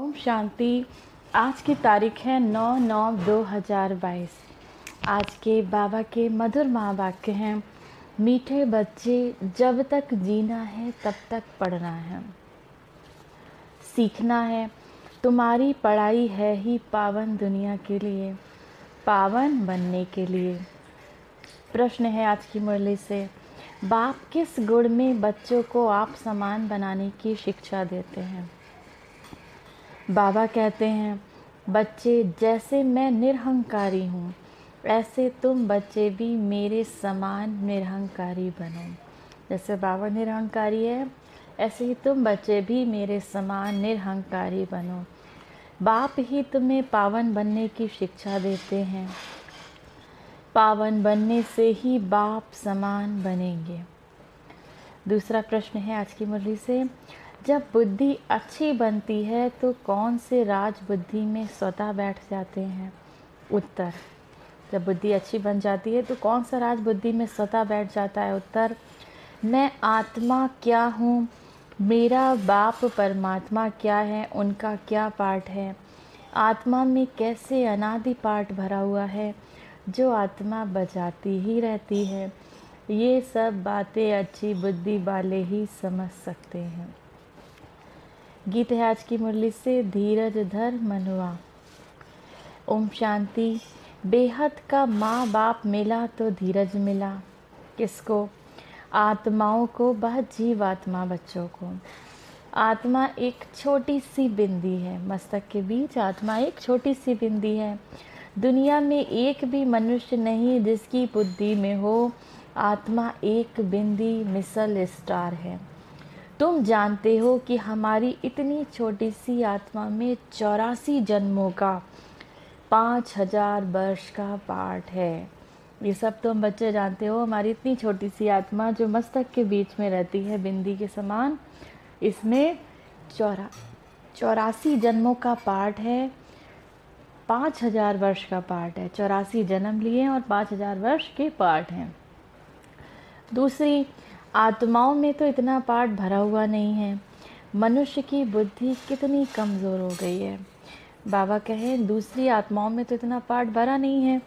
ओम शांति। आज की तारीख है 9/9/2022। आज के बाबा के मधुर महावाक्य हैं, मीठे बच्चे, जब तक जीना है तब तक पढ़ना है, सीखना है। तुम्हारी पढ़ाई है ही पावन दुनिया के लिए, पावन बनने के लिए। प्रश्न है आज की मुरली से, बाप किस गुण में बच्चों को आप समान बनाने की शिक्षा देते हैं? बाबा कहते हैं, बच्चे, जैसे मैं निरहंकारी हूँ ऐसे तुम बच्चे भी मेरे समान निरहंकारी बनो। जैसे बाबा निरहंकारी है ऐसे ही तुम बच्चे भी मेरे समान निरहंकारी बनो। बाप ही तुम्हें पावन बनने की शिक्षा देते हैं। पावन बनने से ही बाप समान बनेंगे। दूसरा प्रश्न है आज की मुरली से, जब बुद्धि अच्छी बनती है तो कौन से राज बुद्धि में स्वतः बैठ जाते हैं? उत्तर, जब बुद्धि अच्छी बन जाती है तो कौन सा राज बुद्धि में स्वतः बैठ जाता है? उत्तर, मैं आत्मा क्या हूँ, मेरा बाप परमात्मा क्या है, उनका क्या पाठ है, आत्मा में कैसे अनादि पाठ भरा हुआ है जो आत्मा बजाती ही रहती है। ये सब बातें अच्छी बुद्धि वाले ही समझ सकते हैं। गीत है आज की मुरली से, धीरज धर मनुआ। ओम शांति। बेहद का माँ बाप मिला तो धीरज मिला। किसको? आत्माओं को, वह जीवात्मा बच्चों को। आत्मा एक छोटी सी बिंदी है, मस्तक के बीच आत्मा एक छोटी सी बिंदी है। दुनिया में एक भी मनुष्य नहीं जिसकी बुद्धि में हो आत्मा एक बिंदी मिसल स्टार है। तुम जानते हो कि हमारी इतनी छोटी सी आत्मा में 84 जन्मों का 5000 वर्ष का पाठ है। ये सब तुम बच्चे जानते हो। हमारी इतनी छोटी सी आत्मा जो मस्तक के बीच में रहती है बिंदी के समान, इसमें 84 जन्मों का पाठ है। 5000 वर्ष का पाठ है। 84 जन्म लिए और 5000 वर्ष के पाठ हैं। दूसरी, आत्माओं में तो इतना पाठ भरा हुआ नहीं है। मनुष्य की बुद्धि कितनी कमज़ोर हो गई है। बाबा कहें, दूसरी आत्माओं में तो इतना पाठ भरा नहीं है।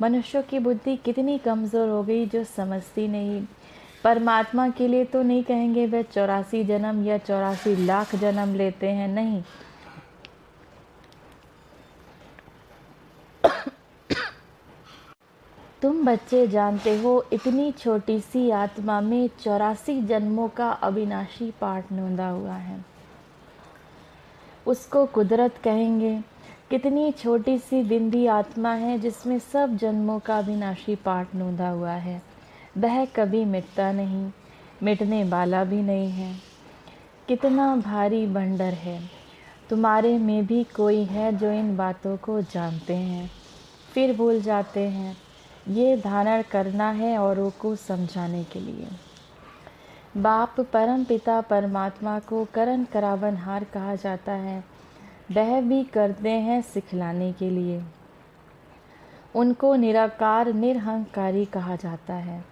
मनुष्यों की बुद्धि कितनी कमज़ोर हो गई जो समझती नहीं। परमात्मा के लिए तो नहीं कहेंगे वह 84 जन्म या 84 लाख जन्म लेते हैं, नहीं। तुम बच्चे जानते हो इतनी छोटी सी आत्मा में 84 जन्मों का अविनाशी पाठ नोंदा हुआ है। उसको कुदरत कहेंगे। कितनी छोटी सी बिंदी आत्मा है जिसमें सब जन्मों का अविनाशी पाठ नोंदा हुआ है। वह कभी मिटता नहीं, मिटने वाला भी नहीं है। कितना भारी बंडर है। तुम्हारे में भी कोई है जो इन बातों को जानते हैं फिर भूल जाते हैं। ये धारण करना है औरों को समझाने के लिए। बाप परम पिता परमात्मा को करण करावनहार कहा जाता है। वह भी करते हैं सिखलाने के लिए। उनको निराकार निरहंकारी कहा जाता है।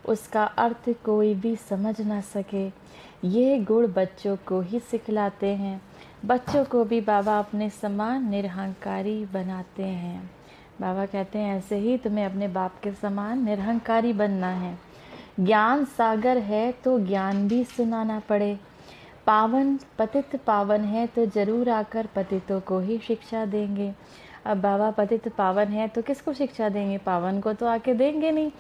उसका अर्थ कोई भी समझ ना सके। ये गुण बच्चों को ही सिखलाते हैं। बच्चों को भी बाबा अपने समान निरहंकारी बनाते हैं। बाबा कहते हैं, ऐसे ही तुम्हें अपने बाप के समान निरहंकारी बनना है। ज्ञान सागर है तो ज्ञान भी सुनाना पड़े। पावन पतित पावन है तो जरूर आकर पतितों को ही शिक्षा देंगे। अब बाबा पतित पावन है तो किसको शिक्षा देंगे? पावन को तो आके देंगे नहीं।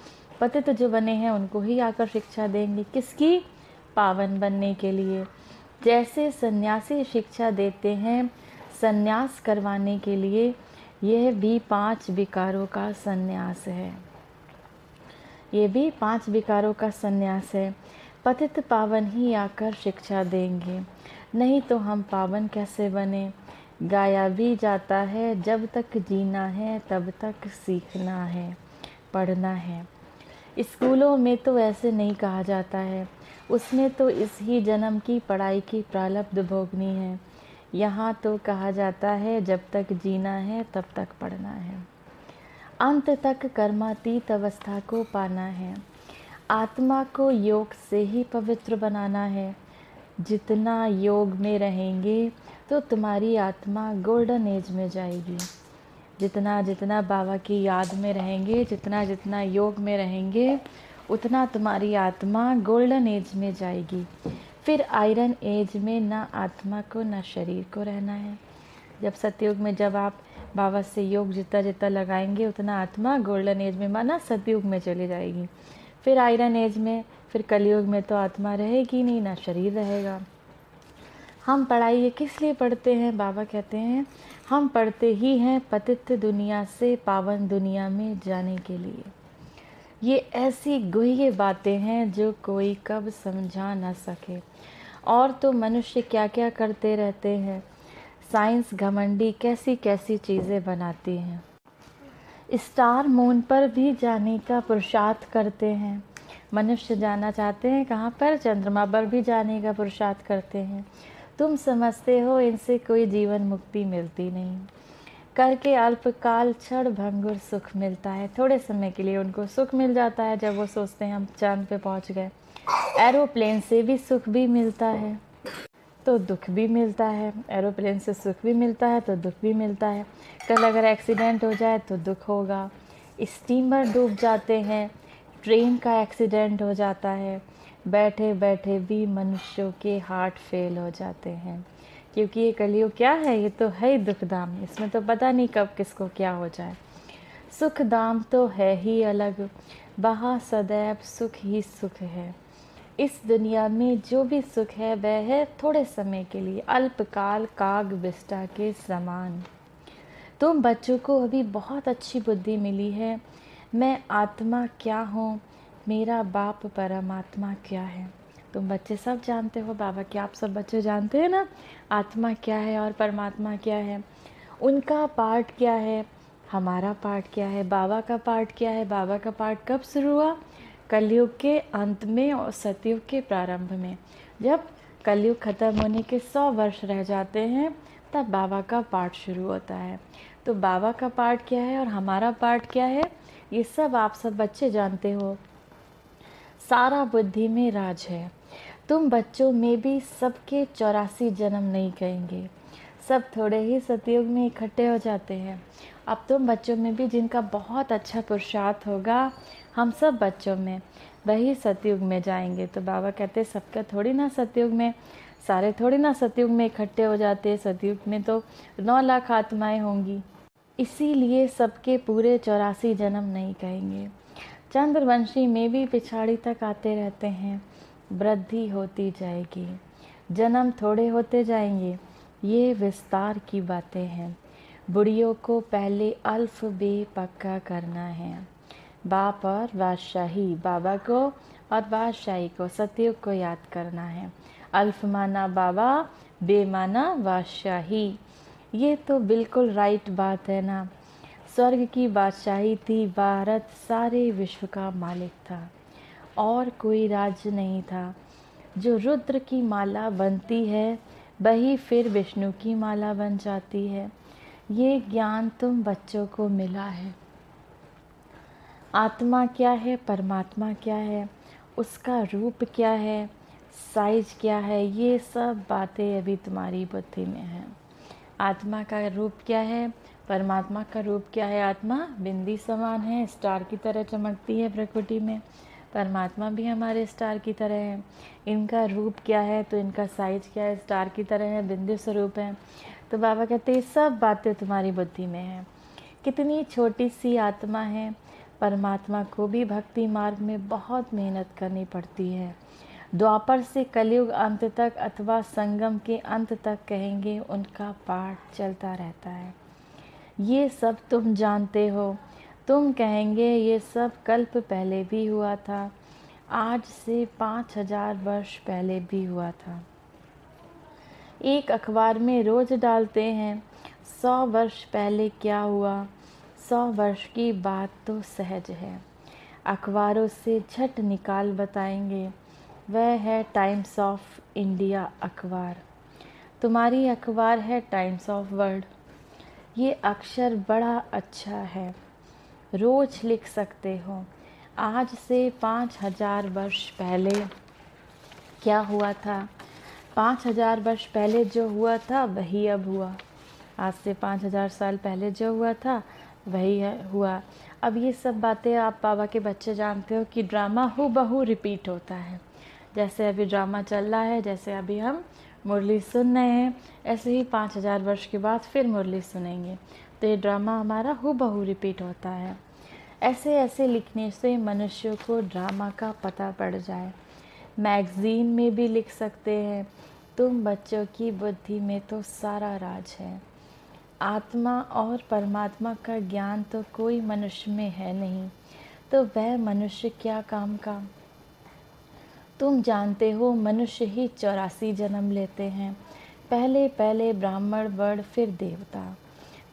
पतित जो बने हैं उनको ही आकर शिक्षा देंगे। किसकी? पावन बनने के लिए। जैसे सन्यासी शिक्षा देते हैं सन्यास करवाने के लिए, यह भी 5 विकारों का सन्यास है। ये भी 5 विकारों का सन्यास है। पतित पावन ही आकर शिक्षा देंगे, नहीं तो हम पावन कैसे बने? गाया भी जाता है, जब तक जीना है तब तक सीखना है, पढ़ना है। स्कूलों में तो ऐसे नहीं कहा जाता है। उसमें तो इस ही जन्म की पढ़ाई की प्रारब्ध भोगनी है। यहाँ तो कहा जाता है जब तक जीना है तब तक पढ़ना है। अंत तक कर्मातीत अवस्था को पाना है। आत्मा को योग से ही पवित्र बनाना है। जितना योग में रहेंगे तो तुम्हारी आत्मा गोल्डन एज में जाएगी। जितना जितना बाबा की याद में रहेंगे, जितना जितना योग में रहेंगे, उतना तुम्हारी आत्मा गोल्डन एज में जाएगी। फिर आयरन एज में ना आत्मा को ना शरीर को रहना है। जब सतयुग में जब आप बाबा से योग जितना जितना लगाएंगे, उतना आत्मा गोल्डन एज में माना सतयुग में चली जाएगी। फिर आयरन एज में, फिर कलयुग में तो आत्मा रहेगी नहीं, ना शरीर रहेगा। हम पढ़ाई ये किस लिए पढ़ते हैं? बाबा कहते हैं हम पढ़ते ही हैं पतित दुनिया से पावन दुनिया में जाने के लिए। ये ऐसी गुह्य बातें हैं जो कोई कब समझा ना सके। और तो मनुष्य क्या क्या करते रहते हैं। साइंस घमंडी कैसी कैसी चीज़ें बनाती हैं। स्टार मून पर भी जाने का पुरुषार्थ करते हैं। मनुष्य जाना चाहते हैं कहाँ पर? चंद्रमा पर भी जाने का पुरुषार्थ करते हैं। तुम समझते हो इनसे कोई जीवन मुक्ति मिलती नहीं। करके अल्पकाल क्षण भंगुर सुख मिलता है। थोड़े समय के लिए उनको सुख मिल जाता है जब वो सोचते हैं हम चांद पे पहुंच गए। एरोप्लेन से भी सुख भी मिलता है तो दुख भी मिलता है। एरोप्लेन से सुख भी मिलता है तो दुख भी मिलता है। कल अगर एक्सीडेंट हो जाए तो दुख होगा। स्टीमर डूब जाते हैं, ट्रेन का एक्सीडेंट हो जाता है, बैठे बैठे भी मनुष्यों के हार्ट फेल हो जाते हैं। क्योंकि ये कलयुग क्या है? ये तो है ही दुख धाम। इसमें तो पता नहीं कब किसको क्या हो जाए। सुख धाम तो है ही अलग, वहाँ सदैव सुख ही सुख है। इस दुनिया में जो भी सुख है वह है थोड़े समय के लिए, अल्पकाल काग विष्टा के समान। तुम बच्चों को अभी बहुत अच्छी बुद्धि मिली है। मैं आत्मा क्या हूँ, मेरा बाप परमात्मा क्या है। तुम बच्चे सब जानते हो बाबा क्या, आप सब बच्चे जानते हैं ना आत्मा क्या है और परमात्मा क्या है। उनका पार्ट क्या है, हमारा पार्ट क्या है, बाबा का पार्ट क्या है। बाबा का पार्ट कब शुरू हुआ? कलयुग के अंत में और सतयुग के प्रारंभ में। जब कलयुग ख़त्म होने के 100 वर्ष रह जाते हैं तब बाबा का पार्ट शुरू होता है। तो बाबा का पार्ट क्या है और हमारा पार्ट क्या है, ये सब आप सब बच्चे जानते हो। सारा बुद्धि में राज है। तुम बच्चों में भी सबके 84 जन्म नहीं कहेंगे, सब थोड़े ही सतयुग में इकट्ठे हो जाते हैं। अब तुम बच्चों में भी जिनका बहुत अच्छा पुरुषार्थ होगा, हम सब बच्चों में, वही सतयुग में जाएंगे। तो बाबा कहते हैं सबका थोड़ी ना सतयुग में, सारे थोड़ी ना सतयुग में इकट्ठे हो जाते हैं। सतयुग में तो 9 लाख आत्माएं होंगी, इसीलिए सबके पूरे 84 जन्म नहीं कहेंगे। चंद्रवंशी में भी पिछाड़ी तक आते रहते हैं। वृद्धि होती जाएगी, जन्म थोड़े होते जाएंगे। ये विस्तार की बातें हैं। बुढ़ियों को पहले अल्फ बे पक्का करना है। बाप और बादशाही, बाबा को और बादशाही को, सतयुग को याद करना है। अल्फ माना बाबा, बे माना बादशाही। ये तो बिल्कुल राइट बात है ना। स्वर्ग की बादशाही थी, भारत सारे विश्व का मालिक था और कोई राज्य नहीं था। जो रुद्र की माला बनती है वही फिर विष्णु की माला बन जाती है। ये ज्ञान तुम बच्चों को मिला है। आत्मा क्या है, परमात्मा क्या है, उसका रूप क्या है, साइज क्या है, ये सब बातें अभी तुम्हारी बुद्धि में हैं। आत्मा का रूप क्या है, परमात्मा का रूप क्या है। आत्मा बिंदी समान है, स्टार की तरह चमकती है प्रकृति में। परमात्मा भी हमारे स्टार की तरह है। इनका रूप क्या है, तो इनका साइज क्या है, स्टार की तरह है, बिंदु स्वरूप है। तो बाबा कहते हैं सब बातें तुम्हारी बुद्धि में है। कितनी छोटी सी आत्मा है। परमात्मा को भी भक्ति मार्ग में बहुत मेहनत करनी पड़ती है। द्वापर से कलयुग अंत तक अथवा संगम के अंत तक कहेंगे, उनका पाठ चलता रहता है। ये सब तुम जानते हो। तुम कहेंगे ये सब कल्प पहले भी हुआ था, आज से 5000 वर्ष पहले भी हुआ था। एक अखबार में रोज डालते हैं 100 वर्ष पहले क्या हुआ। 100 वर्ष की बात तो सहज है, अखबारों से झट निकाल बताएंगे। वह है टाइम्स ऑफ इंडिया अखबार। तुम्हारी अखबार है टाइम्स ऑफ वर्ल्ड। ये अक्षर बड़ा अच्छा है, रोज लिख सकते हो। आज से 5000 वर्ष पहले क्या हुआ था, 5000 वर्ष पहले जो हुआ था वही अब हुआ। आज से 5000 साल पहले जो हुआ था वही हुआ। अब ये सब बातें आप बाबा के बच्चे जानते हो कि ड्रामा हूबहू रिपीट होता है। जैसे अभी ड्रामा चल रहा है, जैसे अभी हम मुरली सुन रहे हैं, ऐसे ही 5000 वर्ष के बाद फिर मुरली सुनेंगे। तो ये ड्रामा हमारा हूबहू रिपीट होता है। ऐसे ऐसे लिखने से मनुष्यों को ड्रामा का पता पड़ जाए। मैगज़ीन में भी लिख सकते हैं, तुम बच्चों की बुद्धि में तो सारा राज है। आत्मा और परमात्मा का ज्ञान तो कोई मनुष्य में है नहीं, तो वह मनुष्य क्या काम का। तुम जानते हो मनुष्य ही 84 जन्म लेते हैं। पहले पहले ब्राह्मण, वर्ण, फिर देवता।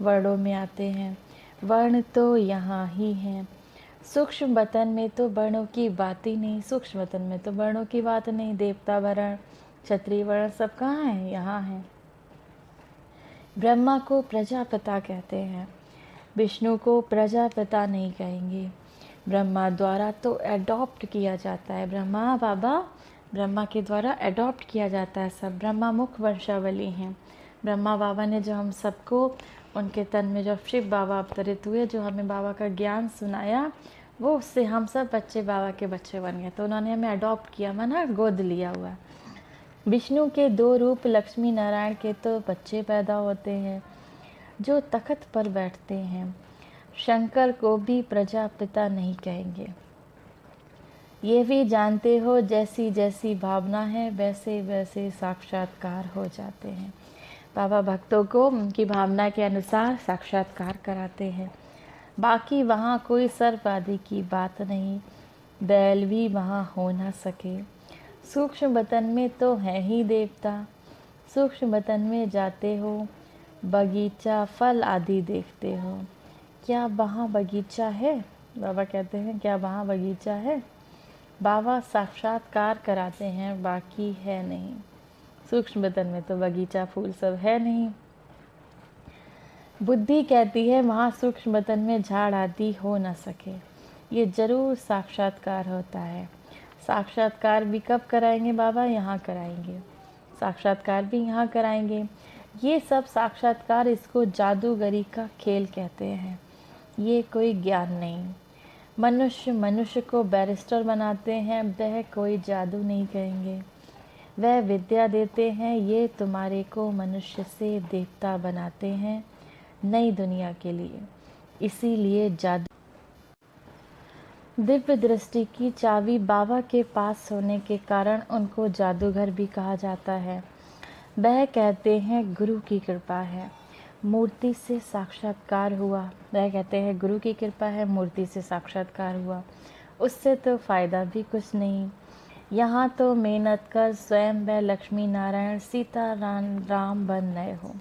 वर्णों में आते हैं। वर्ण तो यहाँ ही हैं। सूक्ष्म वतन में तो वर्णों की बात ही नहीं, सूक्ष्म वतन में तो वर्णों की बात नहीं। देवता वर्ण, क्षत्रिय वर्ण सब कहाँ हैं? यहाँ हैं। ब्रह्मा को प्रजापिता कहते हैं, विष्णु को प्रजापिता नहीं कहेंगे। ब्रह्मा द्वारा तो एडॉप्ट किया जाता है। ब्रह्मा के द्वारा एडॉप्ट किया जाता है सब। ब्रह्मा मुख्य वंशावली हैं। ब्रह्मा बाबा ने जो हम सबको उनके तन में जब शिव बाबा अवतरित हुए, जो हमें बाबा का ज्ञान सुनाया, वो उससे हम सब बच्चे बाबा के बच्चे बन गए। तो उन्होंने हमें अडॉप्ट किया, माना गोद लिया हुआ। विष्णु के 2 रूप, लक्ष्मी नारायण के तो बच्चे पैदा होते हैं जो तख्त पर बैठते हैं। शंकर को भी प्रजापिता नहीं कहेंगे। ये भी जानते हो जैसी जैसी भावना है वैसे वैसे साक्षात्कार हो जाते हैं। बाबा भक्तों को उनकी भावना के अनुसार साक्षात्कार कराते हैं। बाकी वहाँ कोई सर्प आदि की बात नहीं, बैल भी वहाँ हो ना सके। सूक्ष्म वतन में तो है ही देवता। सूक्ष्म वतन में जाते हो, बगीचा फल आदि देखते हो। क्या वहाँ बगीचा है? बाबा कहते हैं क्या वहाँ बगीचा है? बाबा साक्षात्कार कराते हैं, बाकी है नहीं। सूक्ष्म वतन में तो बगीचा फूल सब है नहीं। बुद्धि कहती है वहाँ सूक्ष्म वतन में झाड़ आदि हो न सके। ये जरूर साक्षात्कार होता है। साक्षात्कार भी कब कराएंगे बाबा? यहाँ कराएंगे। साक्षात्कार भी यहाँ कराएंगे। ये सब साक्षात्कार, इसको जादूगरी का खेल कहते हैं। ये कोई ज्ञान नहीं। मनुष्य को बैरिस्टर बनाते हैं, वह कोई जादू नहीं कहेंगे। वह विद्या देते हैं, ये तुम्हारे को मनुष्य से देवता बनाते हैं नई दुनिया के लिए। इसीलिए जादू। दिव्य दृष्टि की चाबी बाबा के पास होने के कारण उनको जादूगर भी कहा जाता है। वह कहते हैं गुरु की कृपा है, मूर्ति से साक्षात्कार हुआ। वह कहते हैं गुरु की कृपा है, मूर्ति से साक्षात्कार हुआ, उससे तो फ़ायदा भी कुछ नहीं। यहाँ तो मेहनत कर स्वयं व लक्ष्मी नारायण सीता राम बन रहे हो।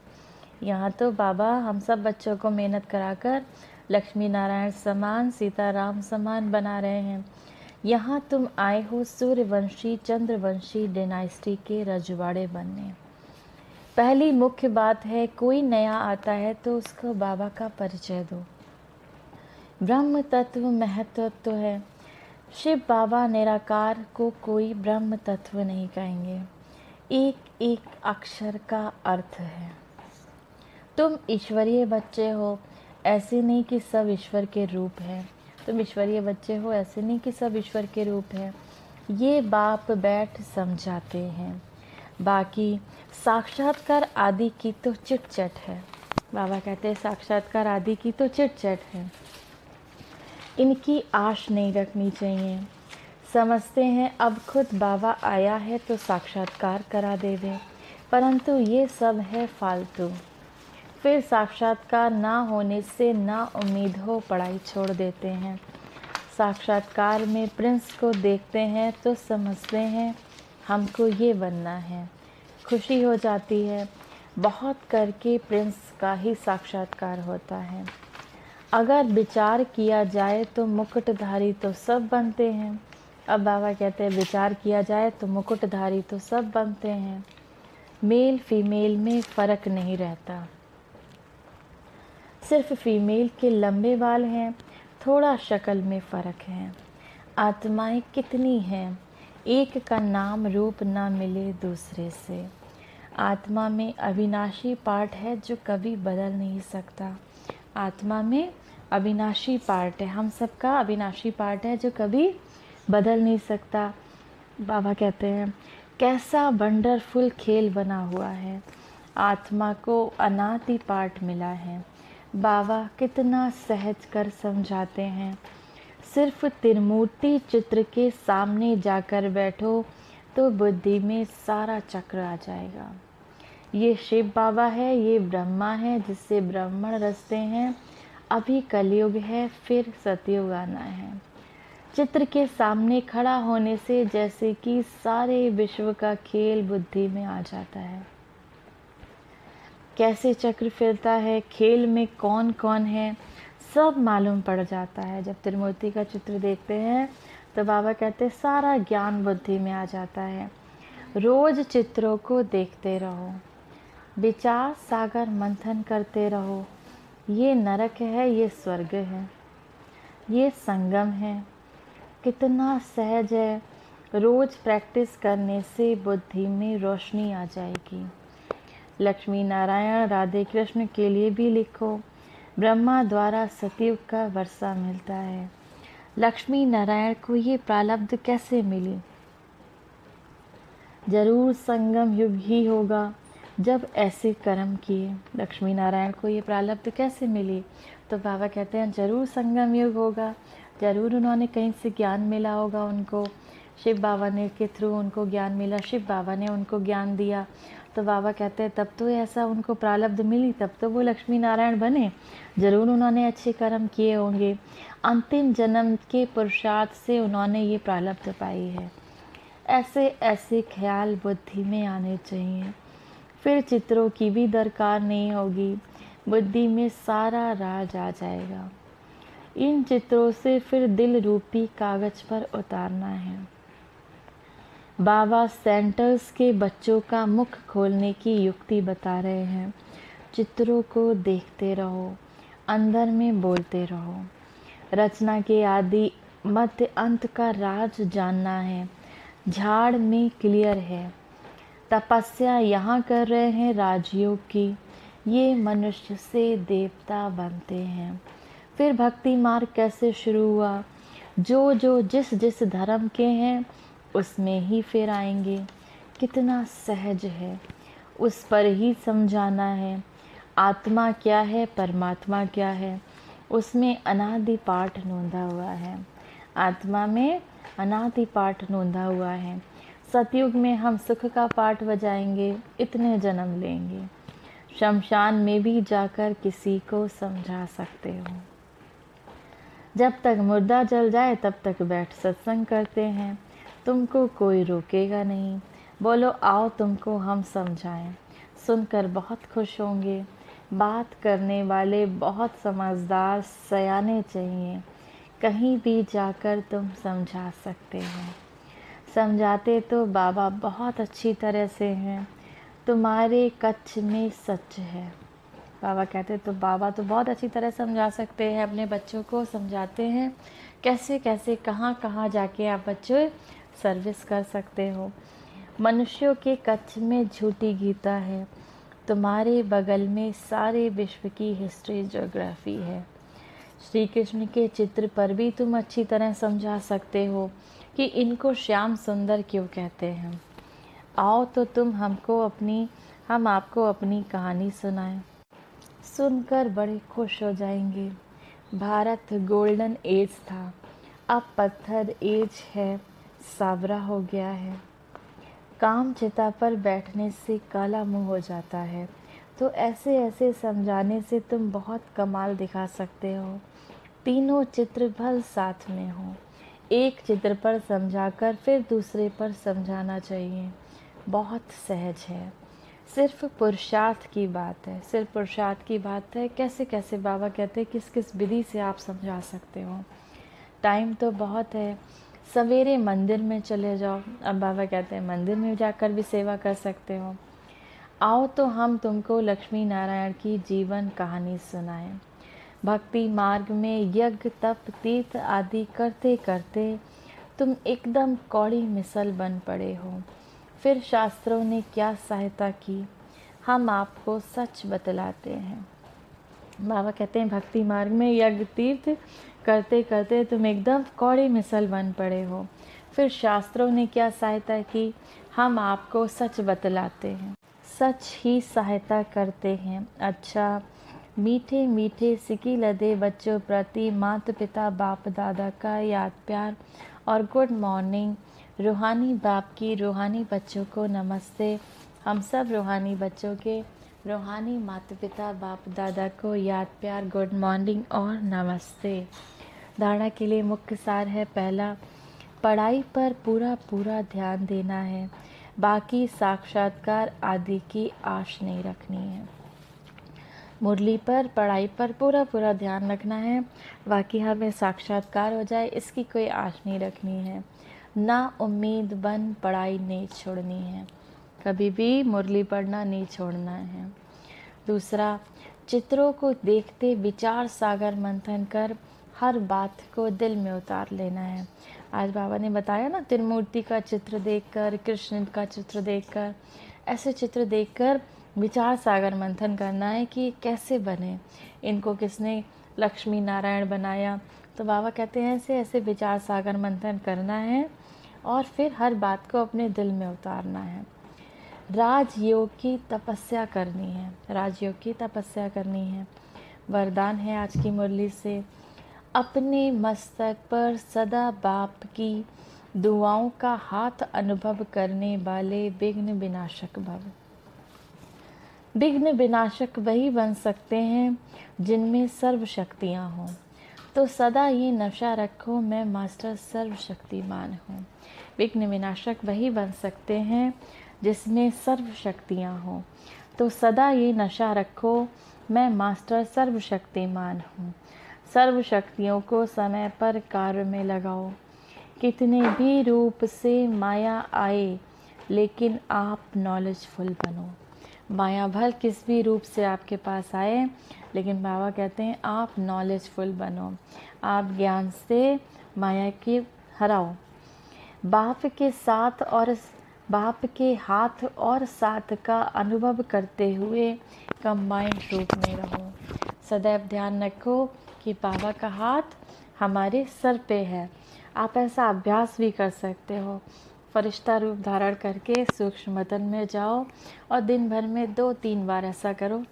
यहाँ तो बाबा हम सब बच्चों को मेहनत कराकर लक्ष्मी नारायण समान, सीता राम समान बना रहे हैं। यहाँ तुम आए हो सूर्यवंशी चंद्रवंशी डायनास्टी के रजवाड़े बनने। पहली मुख्य बात है, कोई नया आता है तो उसको बाबा का परिचय दो। ब्रह्म तत्व महत्व है। शिव बाबा निराकार को कोई ब्रह्म तत्व नहीं कहेंगे। एक एक अक्षर का अर्थ है। तुम ईश्वरीय बच्चे हो, ऐसे नहीं कि सब ईश्वर के रूप हैं। तुम ईश्वरीय बच्चे हो, ऐसे नहीं कि सब ईश्वर के रूप हैं। ये बाप बैठ समझाते हैं। बाकी साक्षात्कार आदि की तो चिट-चट है। बाबा कहते हैं साक्षात्कार आदि की तो चिट-चट है, इनकी आश नहीं रखनी चाहिए। समझते हैं अब खुद बाबा आया है तो साक्षात्कार करा देवे, परंतु ये सब है फालतू। फिर साक्षात्कार ना होने से ना उम्मीद हो पढ़ाई छोड़ देते हैं। साक्षात्कार में प्रिंस को देखते हैं तो समझते हैं हमको ये बनना है, खुशी हो जाती है। बहुत करके प्रिंस का ही साक्षात्कार होता है। अगर विचार किया जाए तो मुकुटधारी तो सब बनते हैं। अब बाबा कहते हैं विचार किया जाए तो मुकुटधारी तो सब बनते हैं। मेल फीमेल में फ़र्क नहीं रहता, सिर्फ फीमेल के लंबे बाल हैं, थोड़ा शक्ल में फ़र्क है। आत्माएं कितनी हैं? एक का नाम रूप ना मिले दूसरे से। आत्मा में अविनाशी पार्ट है जो कभी बदल नहीं सकता। आत्मा में अविनाशी पार्ट है, हम सबका अविनाशी पार्ट है जो कभी बदल नहीं सकता। बाबा कहते हैं कैसा वंडरफुल खेल बना हुआ है, आत्मा को अनादि पार्ट मिला है। बाबा कितना सहज कर समझाते हैं। सिर्फ त्रिमूर्ति चित्र के सामने जाकर बैठो तो बुद्धि में सारा चक्र आ जाएगा। ये शिव बाबा है, ये ब्रह्मा है जिससे ब्राह्मण रचते हैं। अभी कलयुग है, फिर सतयुग आना है। चित्र के सामने खड़ा होने से जैसे कि सारे विश्व का खेल बुद्धि में आ जाता है। कैसे चक्र फिरता है, खेल में कौन कौन है, सब मालूम पड़ जाता है। जब त्रिमूर्ति का चित्र देखते हैं तो बाबा कहते हैं सारा ज्ञान बुद्धि में आ जाता है। रोज चित्रों को देखते रहो, विचार सागर मंथन करते रहो। ये नरक है, ये स्वर्ग है, ये संगम है। कितना सहज है। रोज प्रैक्टिस करने से बुद्धि में रोशनी आ जाएगी। लक्ष्मी नारायण राधे कृष्ण के लिए भी लिखो। ब्रह्मा द्वारा सतयुग का वर्षा मिलता है। लक्ष्मी नारायण को ये प्रारब्ध कैसे मिली? जरूर संगम युग ही होगा जब ऐसे कर्म किए। लक्ष्मी नारायण को ये प्रारब्ध कैसे मिली? तो बाबा कहते हैं जरूर संगम युग होगा, जरूर उन्होंने कहीं से ज्ञान मिला होगा उनको। शिव बाबा ने के थ्रू उनको ज्ञान मिला, शिव बाबा ने उनको ज्ञान दिया। तो बाबा कहते हैं तब तो ऐसा उनको प्रारब्ध मिली, तब तो वो लक्ष्मी नारायण बने। ज़रूर उन्होंने अच्छे कर्म किए होंगे। अंतिम जन्म के पुरुषार्थ से उन्होंने ये प्रारब्ध पाई है। ऐसे ऐसे ख्याल बुद्धि में आने चाहिए। फिर चित्रों की भी दरकार नहीं होगी, बुद्धि में सारा राज आ जाएगा। इन चित्रों से फिर दिल रूपी कागज पर उतारना है। बाबा सेंटर्स के बच्चों का मुख खोलने की युक्ति बता रहे हैं। चित्रों को देखते रहो, अंदर में बोलते रहो। रचना के आदि मध्य अंत का राज जानना है। झाड़ में क्लियर है। तपस्या यहाँ कर रहे हैं राजयोग की। ये मनुष्य से देवता बनते हैं। फिर भक्ति मार्ग कैसे शुरू हुआ? जो जो जिस जिस धर्म के हैं उसमें ही फिर आएंगे। कितना सहज है, उस पर ही समझाना है। आत्मा क्या है, परमात्मा क्या है, उसमें अनादि पाठ नोंदा हुआ है। आत्मा में अनादि पाठ नोंदा हुआ है। सतयुग में हम सुख का पाठ बजाएंगे, इतने जन्म लेंगे। शमशान में भी जाकर किसी को समझा सकते हो। जब तक मुर्दा जल जाए तब तक बैठ सत्संग करते हैं। तुमको कोई रोकेगा नहीं। बोलो आओ तुमको हम समझाएं। सुनकर बहुत खुश होंगे। बात करने वाले बहुत समझदार सयाने चाहिए। कहीं भी जाकर तुम समझा सकते हो। समझाते तो बाबा बहुत अच्छी तरह से हैं। तुम्हारे कच्छ में सच है। बाबा कहते तो बाबा तो बहुत अच्छी तरह समझा सकते हैं, अपने बच्चों को समझाते हैं कैसे कैसे कहाँ कहाँ जाके आप बच्चों सर्विस कर सकते हो। मनुष्यों के कच्छ में झूठी गीता है। तुम्हारे बगल में सारे विश्व की हिस्ट्री ज्योग्राफी है। श्री कृष्ण के चित्र पर भी तुम अच्छी तरह समझा सकते हो कि इनको श्याम सुंदर क्यों कहते हैं। आओ तो हम आपको अपनी कहानी सुनाएं। सुनकर बड़े खुश हो जाएंगे। भारत गोल्डन एज था, अब पत्थर एज है, सावरा हो गया है। काम चिता पर बैठने से काला मुंह हो जाता है। तो ऐसे ऐसे समझाने से तुम बहुत कमाल दिखा सकते हो। तीनों चित्र भल साथ में हो। एक चित्र पर समझाकर फिर दूसरे पर समझाना चाहिए। बहुत सहज है। सिर्फ पुरुषार्थ की बात है, सिर्फ पुरुषार्थ की बात है। कैसे कैसे बाबा कहते हैं किस किस विधि से आप समझा सकते हो। टाइम तो बहुत है। सवेरे मंदिर में चले जाओ। अब बाबा कहते हैं मंदिर में जाकर भी सेवा कर सकते हो। आओ तो हम तुमको लक्ष्मी नारायण की जीवन कहानी सुनाएं। भक्ति मार्ग में यज्ञ तप तीर्थ आदि करते करते तुम एकदम कौड़ी मिसल बन पड़े हो। फिर शास्त्रों ने क्या सहायता की, हम आपको सच बतलाते हैं। बाबा कहते हैं भक्ति मार्ग में यज्ञ तीर्थ करते करते तुम एकदम कौड़ी मिसल बन पड़े हो। फिर शास्त्रों ने क्या सहायता की, हम आपको सच बतलाते हैं। सच ही सहायता करते हैं। अच्छा, मीठे मीठे सिकी लदे बच्चों प्रति माता पिता बाप दादा का याद प्यार और गुड मॉर्निंग। रूहानी बाप की रूहानी बच्चों को नमस्ते। हम सब रूहानी बच्चों के रूहानी माता पिता बाप दादा को याद प्यार गुड मॉर्निंग और नमस्ते। धारणा के लिए मुख्य सार है, पहला, पढ़ाई पर पूरा पूरा ध्यान देना है, बाकी साक्षात्कार आदि की आश नहीं रखनी है। मुरली पर पढ़ाई पर पूरा पूरा ध्यान रखना है, बाकी हमें साक्षात्कार हो जाए इसकी कोई आश नहीं रखनी है। ना उम्मीद बन पढ़ाई नहीं छोड़नी है, कभी भी मुरली पढ़ना नहीं छोड़ना है। दूसरा, चित्रों को देखते विचार सागर मंथन कर हर बात को दिल में उतार लेना है। आज बाबा ने बताया ना, त्रिमूर्ति का चित्र देखकर, कृष्ण का चित्र देखकर, ऐसे चित्र देखकर विचार सागर मंथन करना है कि कैसे बने, इनको किसने लक्ष्मी नारायण बनाया। तो बाबा कहते हैं ऐसे ऐसे विचार सागर मंथन करना है और फिर हर बात को अपने दिल में उतारना है। राजयोग की तपस्या करनी है, राजयोग की तपस्या करनी है। वरदान है आज की मुरली से, अपने मस्तक पर सदा बाप की दुआओं का हाथ अनुभव करने वाले विघ्न विनाशक भव। विघ्न विनाशक वही बन सकते हैं जिनमें सर्व शक्तियाँ हों। तो सदा ये नशा रखो, मैं मास्टर सर्वशक्तिमान हूँ। विघ्न विनाशक वही बन सकते हैं जिसमें सर्व शक्तियाँ हों। तो सदा ये नशा रखो, मैं मास्टर सर्वशक्तिमान हूँ। सर्व शक्तियों को समय पर कार्य में लगाओ। कितने भी रूप से माया आए, लेकिन आप नॉलेजफुल बनो। माया भल किस भी रूप से आपके पास आए, लेकिन बाबा कहते हैं आप नॉलेजफुल बनो, आप ज्ञान से माया की हराओ। बाप के साथ और बाप के हाथ और साथ का अनुभव करते हुए कंबाइंड रूप में रहो। सदैव ध्यान रखो कि बाबा का हाथ हमारे सर पे है। आप ऐसा अभ्यास भी कर सकते हो, फरिश्ता रूप धारण करके सूक्ष्म वतन में जाओ और दिन भर में 2-3 बार ऐसा करो,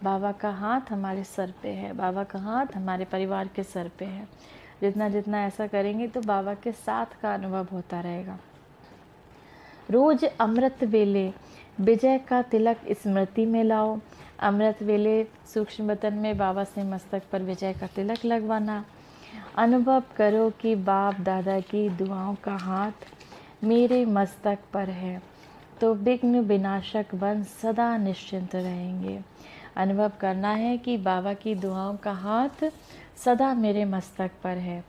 बाबा का हाथ हमारे सर पे है, बाबा का हाथ हमारे परिवार के सर पे है। जितना जितना ऐसा करेंगे तो बाबा के साथ का अनुभव होता रहेगा। रोज अमृत वेले विजय का तिलक स्मृति में लाओ। अमृत वेले सूक्ष्म वतन में बाबा से मस्तक पर विजय का तिलक लगवाना। अनुभव करो कि बाप दादा की दुआओं का हाथ मेरे मस्तक पर है, तो विघ्न विनाशक बन सदा निश्चिंत रहेंगे। अनुभव करना है कि बाबा की दुआओं का हाथ सदा मेरे मस्तक पर है।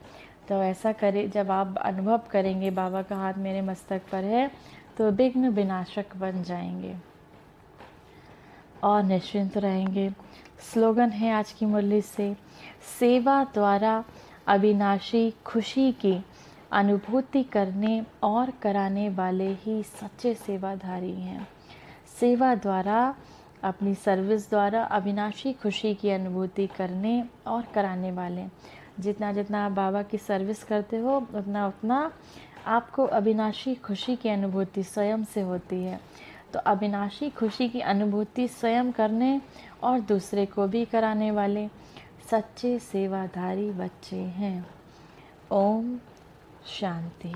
तो ऐसा करें, जब आप अनुभव करेंगे बाबा का हाथ मेरे मस्तक पर है, तो विघ्न विनाशक बन जाएंगे और निश्चिंत रहेंगे। स्लोगन है आज की मुरली से, सेवा द्वारा अविनाशी खुशी की अनुभूति करने और कराने वाले ही सच्चे सेवाधारी हैं। सेवा द्वारा, अपनी सर्विस द्वारा अविनाशी खुशी की अनुभूति करने और कराने वाले। जितना जितना आप बाबा की सर्विस करते हो, उतना उतना आपको अविनाशी खुशी की अनुभूति स्वयं से होती है। तो अविनाशी खुशी की अनुभूति स्वयं करने और दूसरे को भी कराने वाले सच्चे सेवाधारी बच्चे हैं। ओम शांति।